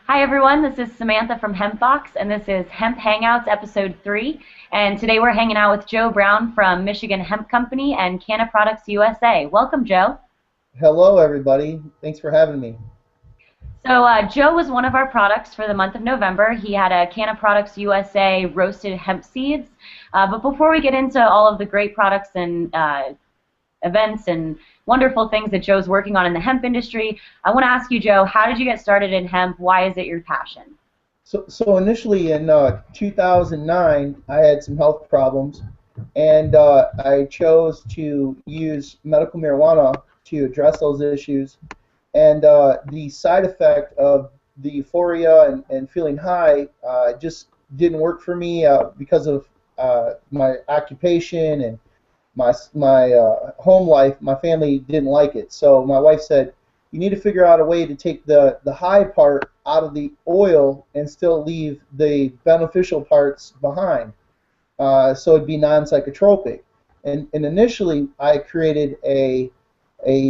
Hi everyone, this is Samantha from Hempbox, and this is Hemp Hangouts episode 3. And today we're hanging out with Joe Brown from Michigan Hemp Company and Canna Products USA. Welcome, Joe. Hello, everybody. Thanks for having me. So Joe was one of our products for the month of November. He had a Canna Products USA roasted hemp seeds. But before we get into all of the great products and events and wonderful things that Joe's working on in the hemp industry, I want to ask you, Joe, how did you get started in hemp? Why is it your passion? So initially in 2009, I had some health problems, and I chose to use medical marijuana to address those issues. And the side effect of the euphoria and feeling high just didn't work for me because of my occupation and my home life. My family didn't like it, so my wife said, "You need to figure out a way to take the high part out of the oil and still leave the beneficial parts behind, so it'd be non-psychotropic." And initially, I created a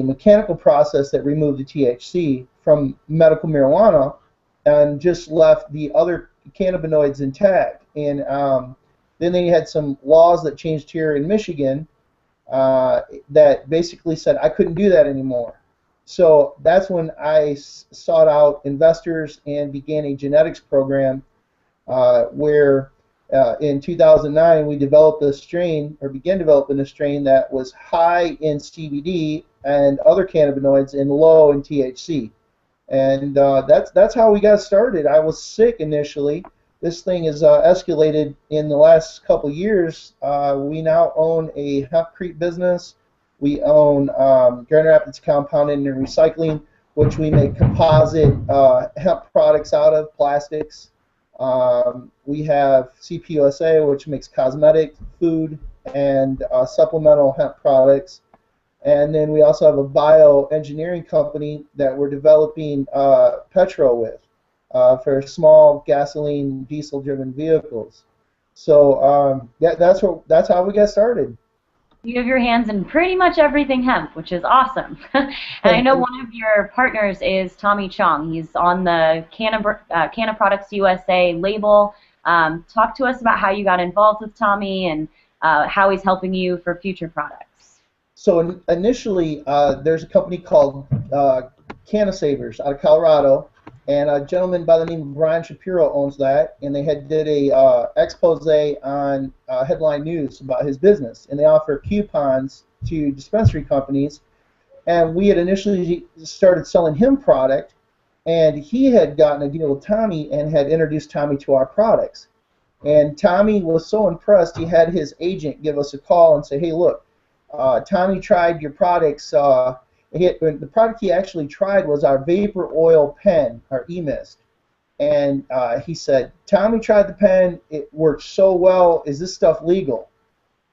mechanical process that removed the THC from medical marijuana and just left the other cannabinoids intact. And then they had some laws that changed here in Michigan that basically said I couldn't do that anymore. So that's when I sought out investors and began a genetics program where in 2009 we developed a strain, or began developing a strain that was high in CBD and other cannabinoids and low in THC. And that's how we got started. I was sick initially. This thing has escalated in the last couple years. We now own a hempcrete business. We own Grand Rapids Compounding and Recycling, which we make composite hemp products out of, plastics. We have CPUSA, which makes cosmetic, food, and supplemental hemp products. And then we also have a bioengineering company that we're developing petrol with for small gasoline, diesel-driven vehicles. So that's how we got started. You have your hands in pretty much everything hemp, which is awesome. And I know one of your partners is Tommy Chong. He's on the Canna Products USA label. Talk to us about how you got involved with Tommy and how he's helping you for future products. So initially, there's a company called Canna Savers out of Colorado, and a gentleman by the name of Brian Shapiro owns that, and they did a expose on Headline News about his business, and they offer coupons to dispensary companies, and we had initially started selling him product, and he had gotten a deal with Tommy and had introduced Tommy to our products. And Tommy was so impressed, he had his agent give us a call and say, "Hey, look, Tommy tried your products. The product he actually tried was our vapor oil pen, our E-Mist." And he said, "Tommy tried the pen. It worked so well. Is this stuff legal?"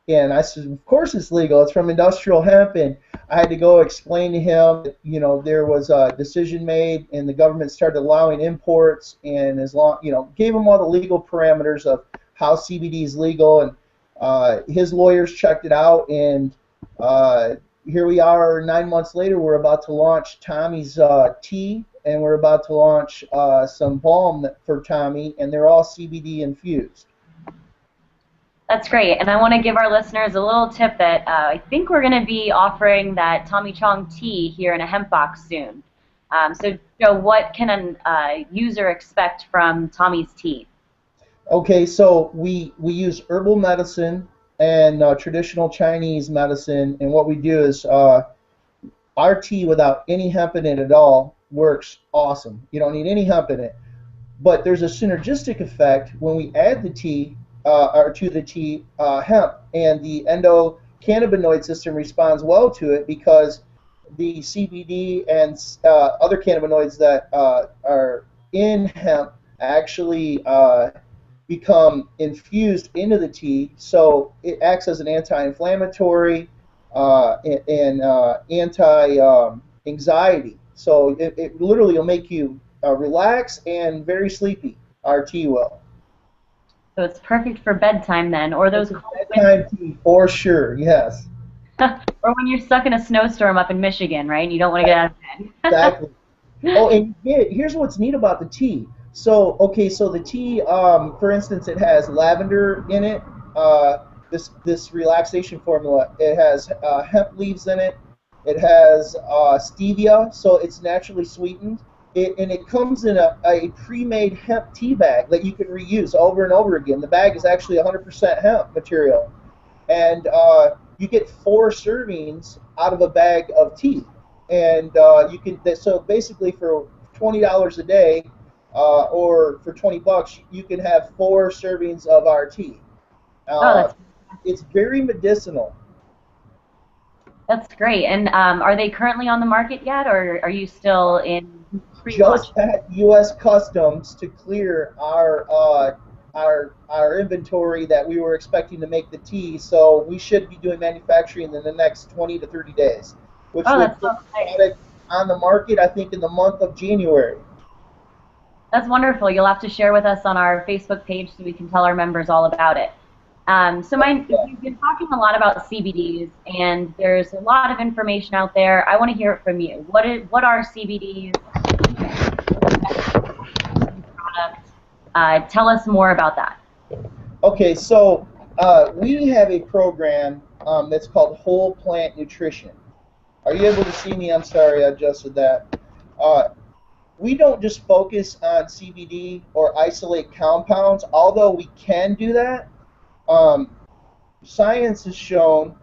And I said, "Of course it's legal. It's from industrial hemp." And I had to go explain to him that, there was a decision made, and the government started allowing imports, and as long, gave him all the legal parameters of how CBD is legal. And his lawyers checked it out, and here we are 9 months later. We're about to launch Tommy's tea, and we're about to launch some balm for Tommy, and they're all CBD infused. That's great, and I want to give our listeners a little tip that I think we're going to be offering that Tommy Chong tea here in a hemp box soon. So, Joe, what can a user expect from Tommy's tea? Okay, so we use herbal medicine and traditional Chinese medicine, and what we do is our tea without any hemp in it at all works awesome. You don't need any hemp in it, but there's a synergistic effect when we add the tea or to the tea hemp, and the endocannabinoid system responds well to it because the CBD and other cannabinoids that are in hemp actually become infused into the tea, so it acts as an anti-inflammatory and anti-anxiety. So it literally will make you relax and very sleepy. Our tea will. So it's perfect for bedtime then, or those It's a cold bedtime tea for sure. Yes. or when you're stuck in a snowstorm up in Michigan, right? And you don't want to get out of bed. Exactly. Oh, and here's what's neat about the tea. So, okay, so the tea, for instance, it has lavender in it. This relaxation formula. It has hemp leaves in it. It has stevia, so it's naturally sweetened. And it comes in a pre-made hemp tea bag that you can reuse over and over again. The bag is actually 100% hemp material, and you get 4 servings out of a bag of tea. And you can so basically for $20 a day, or for $20, you can have 4 servings of our tea. Oh, Uh, it's very medicinal. that's great. And are they currently on the market yet, or are you still in pre-launch? Just had U.S. Customs to clear our inventory that we were expecting to make the tea, so we should be doing manufacturing in the next 20 to 30 days, which Oh, would that's so put the exciting. product on the market, I think, in the month of January. That's wonderful. You'll have to share with us on our Facebook page so we can tell our members all about it. You've been talking a lot about CBDs, and there's a lot of information out there. I want to hear it from you. What are CBDs? Products? Tell us more about that. Okay, so we have a program that's called Whole Plant Nutrition. Are you able to see me? I'm sorry, I adjusted that. Uh, we don't just focus on CBD or isolate compounds, although we can do that. Um, Science has shown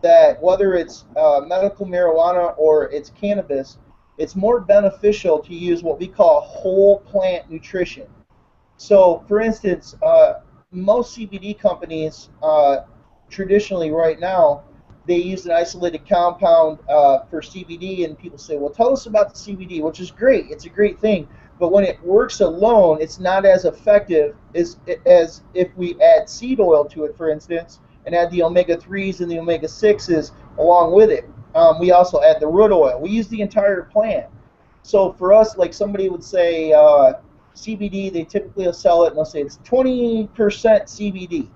that whether it's medical marijuana or it's cannabis, it's more beneficial to use what we call whole plant nutrition. So, for instance, most CBD companies traditionally right now, they use an isolated compound for CBD, and people say, "Well, tell us about the CBD," which is great. It's a great thing, but when it works alone, it's not as effective as if we add seed oil to it, for instance, and add the omega 3s and the omega 6s along with it. We also add the root oil. We use the entire plant. So for us, like somebody would say, CBD, they typically will sell it and they'll say it's 20% CBD.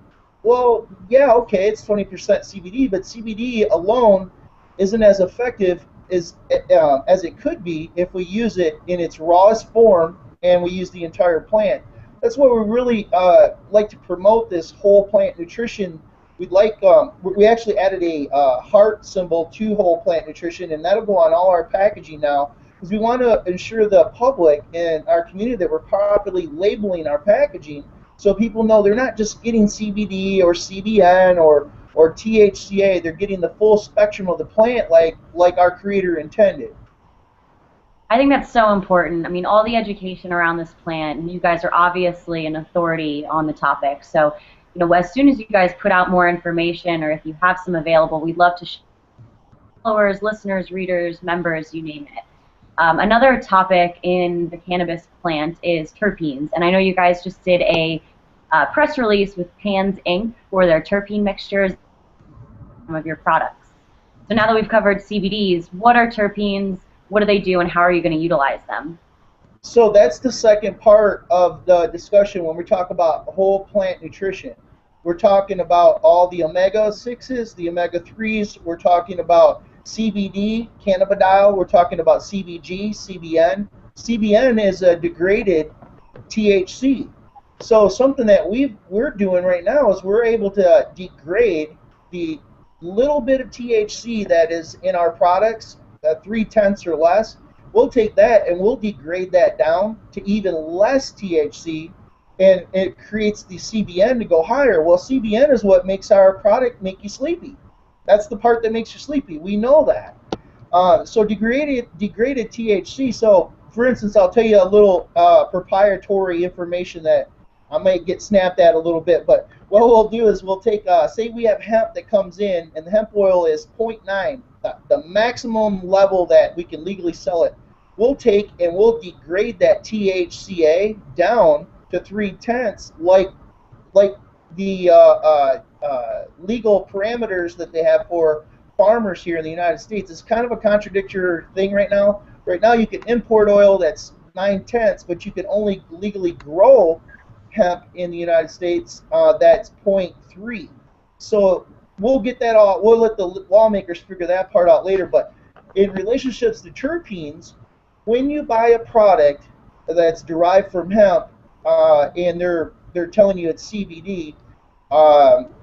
Well, yeah, okay, it's 20% CBD, but CBD alone isn't as effective as it could be if we use it in its rawest form and we use the entire plant. That's why we really like to promote this whole plant nutrition. We actually added a heart symbol to whole plant nutrition, and that'll go on all our packaging now, because we want to ensure the public and our community that we're properly labeling our packaging, so people know they're not just getting CBD or CBN or THCA. They're getting the full spectrum of the plant, like our creator intended. I think that's so important. I mean, all the education around this plant, and you guys are obviously an authority on the topic. So, as soon as you guys put out more information, or if you have some available, we'd love to share followers, listeners, readers, members, you name it. Another topic in the cannabis plant is terpenes, and I know you guys just did a press release with Pans Inc. for their terpene mixtures of your products. So now that we've covered CBDs, what are terpenes? What do they do, and how are you going to utilize them? So that's the second part of the discussion when we talk about whole plant nutrition. We're talking about all the omega 6s, the omega 3s. We're talking about CBD, cannabidiol. We're talking about CBG, CBN. CBN is a degraded THC. So something that we're doing right now is we're able to degrade the little bit of THC that is in our products, 3/10 or less. We'll take that and we'll degrade that down to even less THC, and it creates the CBN to go higher. Well, CBN is what makes our product make you sleepy. That's the part that makes you sleepy. We know that. So degraded THC. So, for instance, I'll tell you a little proprietary information that I might get snapped at a little bit. But what we'll do is we'll take, say we have hemp that comes in, and the hemp oil is 0.9, the maximum level that we can legally sell it. We'll take and we'll degrade that THCA down to 3/10, like the legal parameters that they have for farmers here in the United States. It's kind of a contradictory thing right now. Right now, you can import oil that's 9/10, but you can only legally grow hemp in the United States that's zero point 0.3. So we'll get that all. We'll let the lawmakers figure that part out later. But in relationships to terpenes, when you buy a product that's derived from hemp, and they're telling you it's CBD,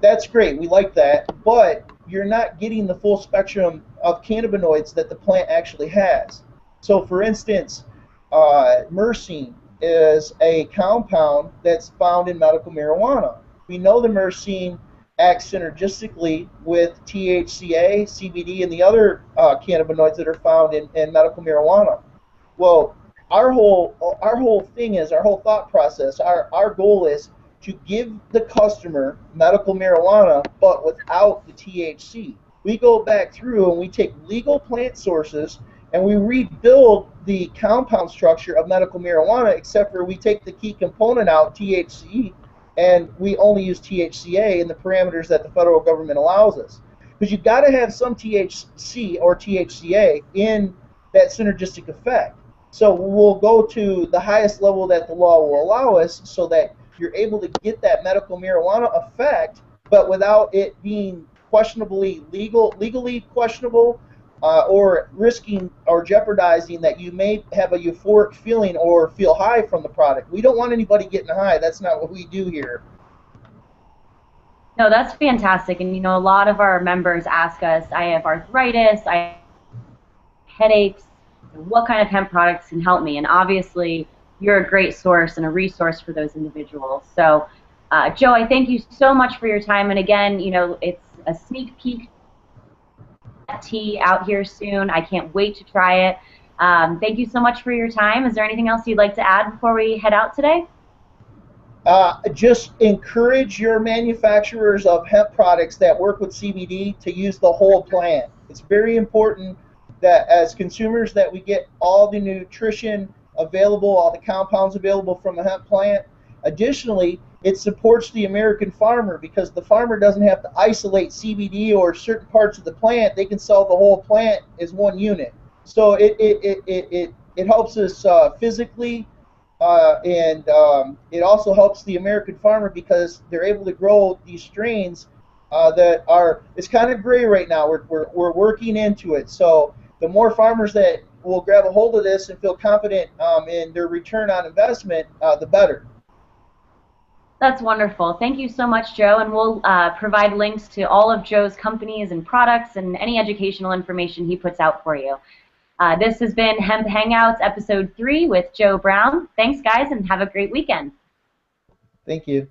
that's great. We like that, but you're not getting the full spectrum of cannabinoids that the plant actually has. So, for instance, myrcene is a compound that's found in medical marijuana. We know the myrcene acts synergistically with THCA, CBD, and the other cannabinoids that are found in medical marijuana. Well, our whole thing is, our whole thought process, our goal is to give the customer medical marijuana, but without the THC. We go back through and we take legal plant sources and we rebuild the compound structure of medical marijuana, except for we take the key component out, THC, and we only use THCA in the parameters that the federal government allows us. Because you've got to have some THC or THCA in that synergistic effect. So we'll go to the highest level that the law will allow us so that you're able to get that medical marijuana effect, but without it being legally questionable, or risking or jeopardizing that you may have a euphoric feeling or feel high from the product. We don't want anybody getting high. That's not what we do here. No, that's fantastic. And, a lot of our members ask us, I have arthritis, I have headaches, what kind of hemp products can help me? And obviously, you're a great source and a resource for those individuals. So, Joe, I thank you so much for your time. And again, it's a sneak peek tea out here soon. I can't wait to try it. Thank you so much for your time. Is there anything else you'd like to add before we head out today? Just encourage your manufacturers of hemp products that work with CBD to use the whole plant. It's very important that as consumers that we get all the nutrition available, all the compounds available from a hemp plant. Additionally, it supports the American farmer because the farmer doesn't have to isolate CBD or certain parts of the plant. They can sell the whole plant as one unit. So it helps us physically, and it also helps the American farmer because they're able to grow these strains that are, it's kind of gray right now. We're working into it. So the more farmers that will grab a hold of this and feel confident in their return on investment, the better. That's wonderful. Thank you so much, Joe. And we'll provide links to all of Joe's companies and products and any educational information he puts out for you. This has been Hemp Hangouts, Episode 3 with Joe Brown. Thanks, guys, and have a great weekend. Thank you.